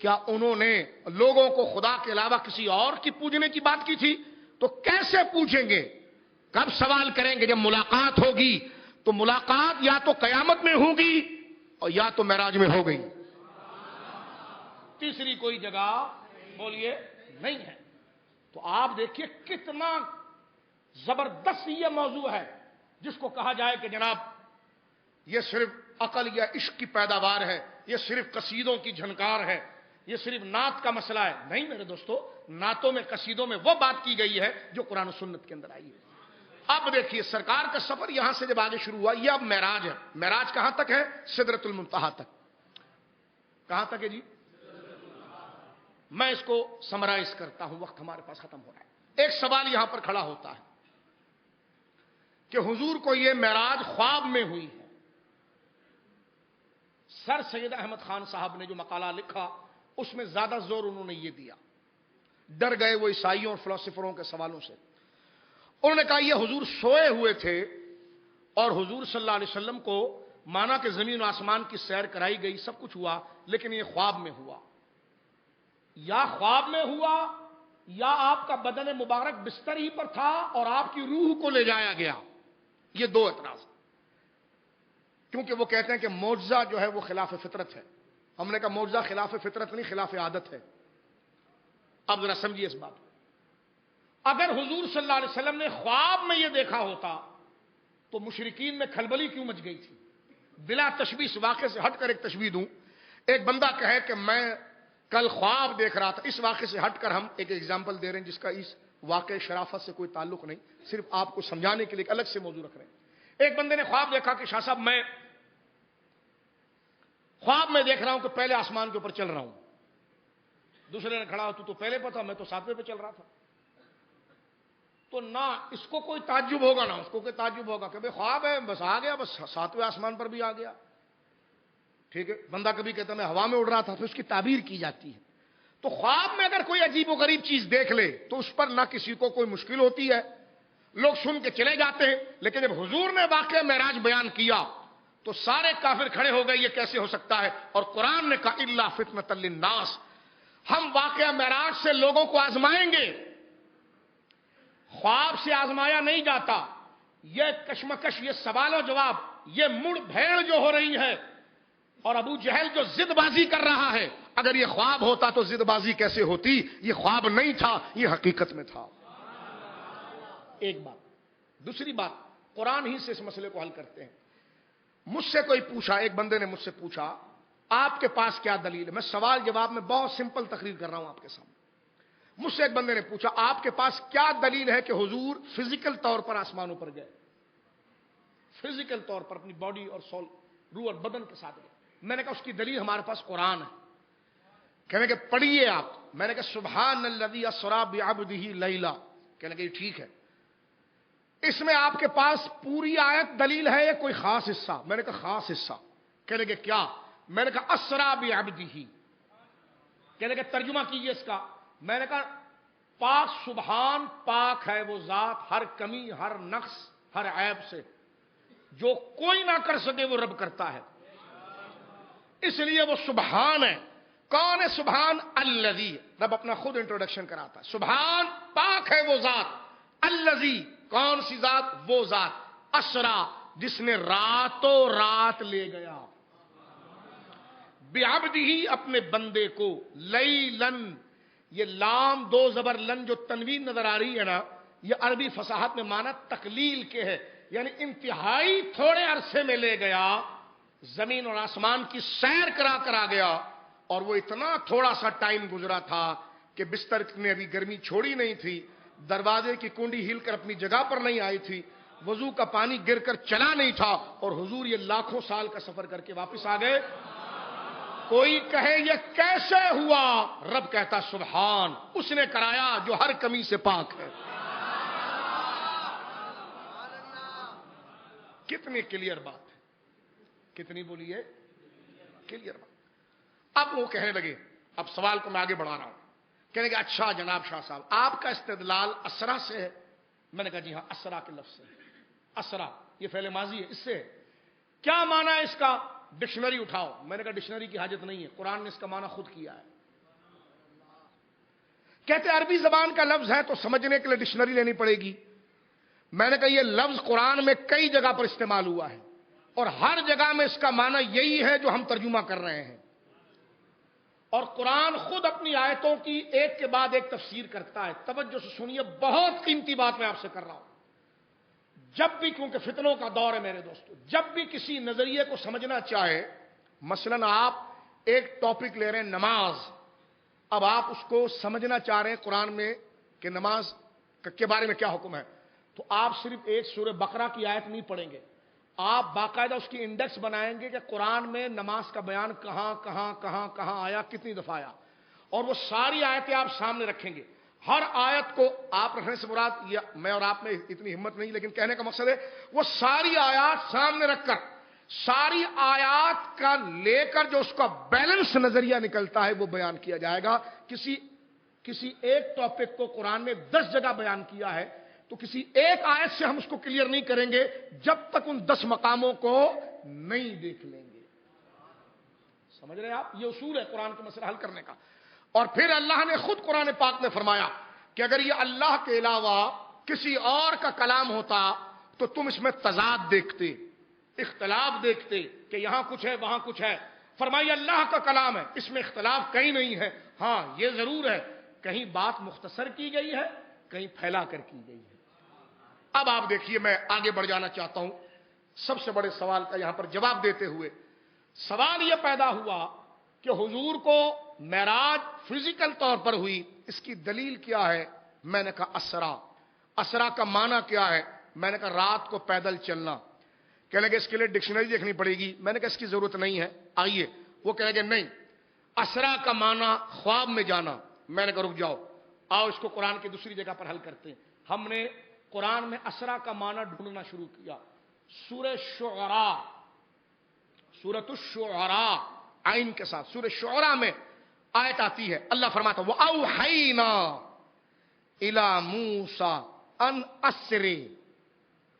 کیا انہوں نے لوگوں کو خدا کے علاوہ کسی اور کی پوجنے کی بات کی تھی؟ تو کیسے پوچھیں گے؟ کب سوال کریں گے؟ جب ملاقات ہوگی، تو ملاقات یا تو قیامت میں ہوگی اور یا تو معراج میں ہو گئی، تیسری کوئی جگہ بولیے نہیں ہے۔ تو آپ دیکھیے کتنا زبردست یہ موضوع ہے، جس کو کہا جائے کہ جناب یہ صرف عقل یا عشق کی پیداوار ہے، یہ صرف قصیدوں کی جھنکار ہے، یہ صرف نعت کا مسئلہ ہے۔ نہیں میرے دوستو، نعتوں میں، قصیدوں میں وہ بات کی گئی ہے جو قرآن و سنت کے اندر آئی ہے۔ اب دیکھیے سرکار کا سفر یہاں سے جب آگے شروع ہوا، یہ اب معراج ہے۔ معراج کہاں تک ہے؟ سدرۃ المنتہا تک۔ کہاں تک ہے جی؟ میں اس کو سمرائز کرتا ہوں، وقت ہمارے پاس ختم ہو رہا ہے۔ ایک سوال یہاں پر کھڑا ہوتا ہے کہ حضور کو یہ معراج خواب میں ہوئی ہے۔ سر سید احمد خان صاحب نے جو مقالہ لکھا، اس میں زیادہ زور انہوں نے یہ دیا، ڈر گئے وہ عیسائیوں اور فلسفروں کے سوالوں سے۔ انہوں نے کہا یہ حضور سوئے ہوئے تھے اور حضور صلی اللہ علیہ وسلم کو مانا کہ زمین و آسمان کی سیر کرائی گئی، سب کچھ ہوا، لیکن یہ خواب میں ہوا۔ یا خواب میں ہوا یا آپ کا بدن مبارک بستر ہی پر تھا اور آپ کی روح کو لے جایا گیا۔ یہ دو اعتراض، کیونکہ وہ کہتے ہیں کہ معجزہ جو ہے وہ خلاف فطرت ہے۔ ہم نے کہا معجزہ خلاف فطرت نہیں، خلاف عادت ہے۔ اب ذرا سمجھیے اس بات کو۔ اگر حضور صلی اللہ علیہ وسلم نے خواب میں یہ دیکھا ہوتا تو مشرکین میں کھلبلی کیوں مچ گئی تھی؟ بلا تشبیہ اس واقعے سے ہٹ کر ایک تشبیہ دوں۔ ایک بندہ کہے کہ میں کل خواب دیکھ رہا تھا، اس واقعے سے ہٹ کر ہم ایک ایگزامپل دے رہے ہیں جس کا اس واقعے شرافت سے کوئی تعلق نہیں، صرف آپ کو سمجھانے کے لیے ایک الگ سے موضوع رکھ رہے ہیں۔ ایک بندے نے خواب دیکھا کہ شاہ صاحب میں خواب میں دیکھ رہا ہوں کہ پہلے آسمان کے اوپر چل رہا ہوں۔ دوسرے نے کھڑا تو پہلے پتہ، میں تو 7ویں پہ چل رہا تھا۔ تو نہ اس کو کوئی تعجب ہوگا نہ اس کو کوئی تعجب ہوگا کہ بھئی خواب ہے، بس آ گیا، بس 7ویں آسمان پر بھی آ گیا۔ ٹھیک ہے، بندہ کبھی کہتا ہے میں ہوا میں اڑ رہا تھا، تو اس کی تعبیر کی جاتی ہے۔ تو خواب میں اگر کوئی عجیب و غریب چیز دیکھ لے تو اس پر نہ کسی کو کوئی مشکل ہوتی ہے، لوگ سن کے چلے جاتے ہیں، لیکن جب حضور نے واقعہ معراج بیان کیا تو سارے کافر کھڑے ہو گئے، یہ کیسے ہو سکتا ہے؟ اور قرآن نے کہا الا فتنۃ للناس، ہم واقعہ معراج سے لوگوں کو آزمائیں گے، خواب سے آزمایا نہیں جاتا۔ یہ کشمکش، یہ سوال و جواب، یہ مڑ بھیڑ جو ہو رہی ہے، اور ابو جہل جو زد بازی کر رہا ہے، اگر یہ خواب ہوتا تو زد بازی کیسے ہوتی؟ یہ خواب نہیں تھا، یہ حقیقت میں تھا۔ ایک بات۔ دوسری بات، قرآن ہی سے اس مسئلے کو حل کرتے ہیں۔ مجھ سے کوئی پوچھا، ایک بندے نے مجھ سے پوچھا آپ کے پاس کیا دلیل ہے؟ میں سوال جواب میں بہت سمپل تقریر کر رہا ہوں آپ کے سامنے۔ مجھ سے ایک بندے نے پوچھا آپ کے پاس کیا دلیل ہے کہ حضور فزیکل طور پر آسمانوں پر گئے، فزیکل طور پر اپنی باڈی اور سول، روح اور بدن کے ساتھ گئے؟ میں نے کہا اس کی دلیل ہمارے پاس قرآن ہے۔ کہنے کہ پڑھیے آپ۔ میں نے کہا سبحان الذی اسری بعبدہ لیلا۔ کہنے کہ یہ ٹھیک ہے، اس میں آپ کے پاس پوری آیت دلیل ہے یا کوئی خاص حصہ؟ میں نے کہا خاص حصہ۔ کہنے کہ کیا؟ میں نے کہا اسری بعبدہ۔ کہنے کہ ترجمہ کیجئے اس کا۔ میں نے کہا پاک سبحان، پاک ہے وہ ذات ہر کمی، ہر نقص، ہر عیب سے، جو کوئی نہ کر سکے وہ رب کرتا ہے، اس لیے وہ سبحان ہے۔ کون ہے سبحان؟ الذی، رب اپنا خود انٹروڈکشن کراتا ہے۔ سبحان، پاک ہے وہ ذات، الذی، کون سی ذات؟ وہ ذات، اسرا، جس نے راتوں رات لے گیا، بعبدہ، اپنے بندے کو، لیلن، یہ لام دو زبر لن جو تنوین نظر آ رہی ہے نا، یہ عربی فصاحت میں معنی تقلیل کے ہے، یعنی انتہائی تھوڑے عرصے میں لے گیا، زمین اور آسمان کی سیر کرا کر آ گیا، اور وہ اتنا تھوڑا سا ٹائم گزرا تھا کہ بستر نے ابھی گرمی چھوڑی نہیں تھی، دروازے کی کنڈی ہل کر اپنی جگہ پر نہیں آئی تھی، وضو کا پانی گر کر چلا نہیں تھا، اور حضور یہ لاکھوں سال کا سفر کر کے واپس آ گئے۔ کوئی کہے یہ کیسے ہوا؟ رب کہتا سبحان، اس نے کرایا جو ہر کمی سے پاک ہے۔ کتنی کلیئر بات ہے، کتنی بولیے کلیئر بات۔ اب وہ کہنے لگے، اب سوال کو میں آگے بڑھا رہا ہوں، کہنے کہ اچھا جناب شاہ صاحب آپ کا استدلال اسرا سے ہے؟ میں نے کہا جی ہاں، اسرا کے لفظ سے۔ اسرا یہ فعل ماضی ہے، اس سے کیا معنی ہے اس کا؟ ڈکشنری اٹھاؤ۔ میں نے کہا ڈکشنری کی حاجت نہیں ہے، قرآن نے اس کا معنی خود کیا ہے۔ کہتے عربی زبان کا لفظ ہے تو سمجھنے کے لیے ڈکشنری لینی پڑے گی. میں نے کہا یہ لفظ قرآن میں کئی جگہ پر استعمال ہوا ہے اور ہر جگہ میں اس کا معنی یہی ہے جو ہم ترجمہ کر رہے ہیں. اور قرآن خود اپنی آیتوں کی ایک کے بعد ایک تفسیر کرتا ہے. توجہ سے سنیے, بہت قیمتی بات میں آپ سے کر رہا ہوں. جب بھی, کیونکہ فتنوں کا دور ہے میرے دوستو, جب بھی کسی نظریے کو سمجھنا چاہے, مثلا آپ ایک ٹاپک لے رہے ہیں نماز, اب آپ اس کو سمجھنا چاہ رہے ہیں قرآن میں کہ نماز کے بارے میں کیا حکم ہے, تو آپ صرف ایک سورہ بقرہ کی آیت نہیں پڑھیں گے, آپ باقاعدہ اس کی انڈیکس بنائیں گے کہ قرآن میں نماز کا بیان کہاں کہاں کہاں کہاں آیا, کتنی دفعہ آیا, اور وہ ساری آیتیں آپ سامنے رکھیں گے. ہر آیت کو آپ رکھنے سے مراد, میں اور آپ میں اتنی ہمت نہیں, لیکن کہنے کا مقصد ہے وہ ساری آیات سامنے رکھ کر, ساری آیات کا لے کر جو اس کا بیلنس نظریہ نکلتا ہے وہ بیان کیا جائے گا. کسی ایک ٹاپک کو قرآن میں 10 جگہ بیان کیا ہے تو کسی ایک آیت سے ہم اس کو کلیئر نہیں کریں گے جب تک ان 10 مقاموں کو نہیں دیکھ لیں گے. سمجھ رہے ہیں آپ؟ یہ اصول ہے قرآن کے مسئلہ حل کرنے کا. اور پھر اللہ نے خود قرآن پاک میں فرمایا کہ اگر یہ اللہ کے علاوہ کسی اور کا کلام ہوتا تو تم اس میں تضاد دیکھتے, اختلاف دیکھتے کہ یہاں کچھ ہے وہاں کچھ ہے. فرمایا اللہ کا کلام ہے, اس میں اختلاف کہیں نہیں ہے. ہاں یہ ضرور ہے کہیں بات مختصر کی گئی ہے, کہیں پھیلا کر کی گئی ہے. اب آپ دیکھیے, میں آگے بڑھ جانا چاہتا ہوں سب سے بڑے سوال کا یہاں پر جواب دیتے ہوئے. سوال یہ پیدا ہوا کہ حضور کو معراج فزیکل طور پر ہوئی, اس کی دلیل کیا ہے؟ میں نے کہا اسرا. اسرا کا معنی کیا ہے؟ میں نے کہا رات کو پیدل چلنا. کہنے لگے اس کے لیے ڈکشنری دیکھنی پڑے گی. میں نے کہا اس کی ضرورت نہیں ہے, آئیے. وہ کہنے لگے نہیں, اسرا کا معنی خواب میں جانا. میں نے کہا رک جاؤ, آؤ اس کو قرآن کی دوسری جگہ پر حل کرتے ہیں. ہم نے قرآن میں اسرا کا معنی ڈھونڈنا شروع کیا. سورہ شعراء, سورۃ الشعراء عین کے ساتھ, سورہ شعراء میں آیت آتی ہے, اللہ فرماتا وَأَوْحَيْنَا إِلَى مُوسَىٰ أَنْ أَسْرِ,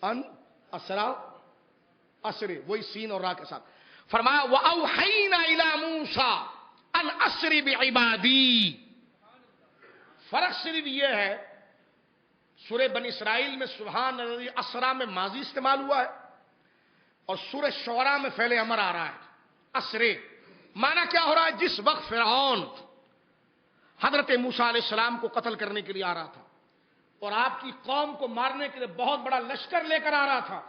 أَنْ أَسْرَى, أسرِ وہی سین اور را کے ساتھ فرمایا وَأَوْحَيْنَا إِلَى مُوسَىٰ أَنْ أَسْرِ بِعِبَادِي. فرق صرف یہ ہے, سورہ بنی اسرائیل میں سبحان الذی اسرا میں ماضی استعمال ہوا ہے اور سورہ شعراء میں فعل امر آ رہا ہے. اسرے معنی کیا ہو رہا ہے؟ جس وقت فرعون حضرت موسیٰ علیہ السلام کو قتل کرنے کے لیے آ رہا تھا اور آپ کی قوم کو مارنے کے لیے بہت بڑا لشکر لے کر آ رہا تھا,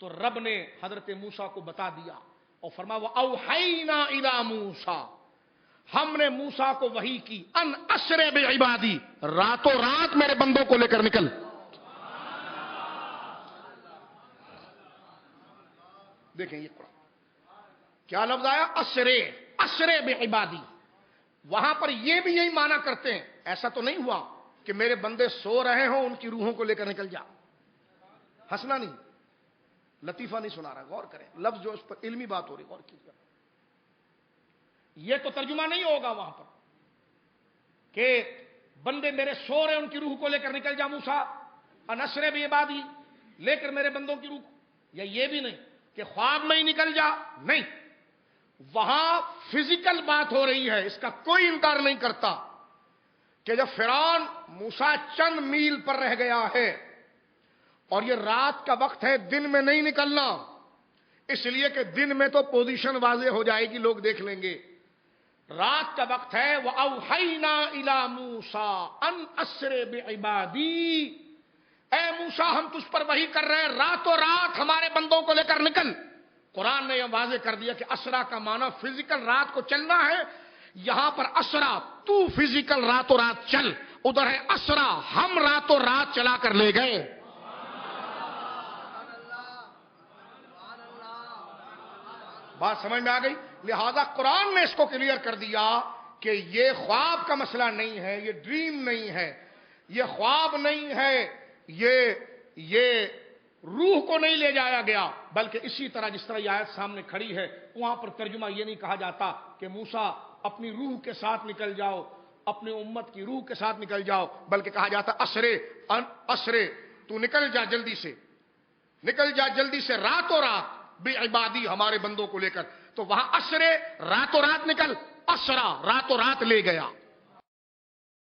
تو رب نے حضرت موسیٰ کو بتا دیا اور فرمایا وَأَوْحَيْنَا إِلَى مُوسَىٰ, ہم نے موسیٰ کو وحی کی, ان اسرے بعبادی, راتوں رات میرے بندوں کو لے کر نکل. دیکھیں یہ قرآن کیا لفظ آیا, اسرے, اسرے بعبادی. وہاں پر یہ بھی یہی معنی کرتے ہیں. ایسا تو نہیں ہوا کہ میرے بندے سو رہے ہوں ان کی روحوں کو لے کر نکل جا. ہنسنا نہیں, لطیفہ نہیں سنا رہا, غور کریں لفظ جو اس پر علمی بات ہو رہی, غور کیجیے. یہ تو ترجمہ نہیں ہوگا وہاں پر کہ بندے میرے سو رہے ان کی روح کو لے کر نکل جا موسیٰ, انسرے بعبادی, لے کر میرے بندوں کی روح. یا یہ بھی نہیں کہ خواب میں ہی نکل جا, نہیں, وہاں فزیکل بات ہو رہی ہے. اس کا کوئی انکار نہیں کرتا کہ جب فرعون موسیٰ چند میل پر رہ گیا ہے اور یہ رات کا وقت ہے, دن میں نہیں نکلنا, اس لیے کہ دن میں تو پوزیشن واضح ہو جائے گی, لوگ دیکھ لیں گے. رات کا وقت ہے, وَأَوْحَيْنَا إِلَى مُوسَىٰ أَنْ أَسْرِ بِعِبَادِي, اے موسیٰ ہم تجھ پر وحی کر رہے ہیں, راتوں رات ہمارے بندوں کو لے کر نکل. قرآن نے یہ واضح کر دیا کہ اسرا کا معنی فزیکل رات کو چلنا ہے. یہاں پر اسرا تو فزیکل راتوں رات چل, ادھر ہے اسرا ہم راتوں رات چلا کر لے گئے. بات سمجھ میں آ گئی؟ لہذا قرآن نے اس کو کلیئر کر دیا کہ یہ خواب کا مسئلہ نہیں ہے, یہ ڈریم نہیں ہے, یہ خواب نہیں ہے, یہ روح کو نہیں لے جایا گیا, بلکہ اسی طرح جس طرح یہ آیت سامنے کھڑی ہے وہاں پر ترجمہ یہ نہیں کہا جاتا کہ موسیٰ اپنی روح کے ساتھ نکل جاؤ, اپنی امت کی روح کے ساتھ نکل جاؤ, بلکہ کہا جاتا اسرے, اسرے تو نکل جا جلدی سے, نکل جا جلدی سے راتوں رات بعبادی ہمارے بندوں کو لے کر. تو وہاں اسرے راتوں رات نکل, اسرا راتوں رات لے گیا.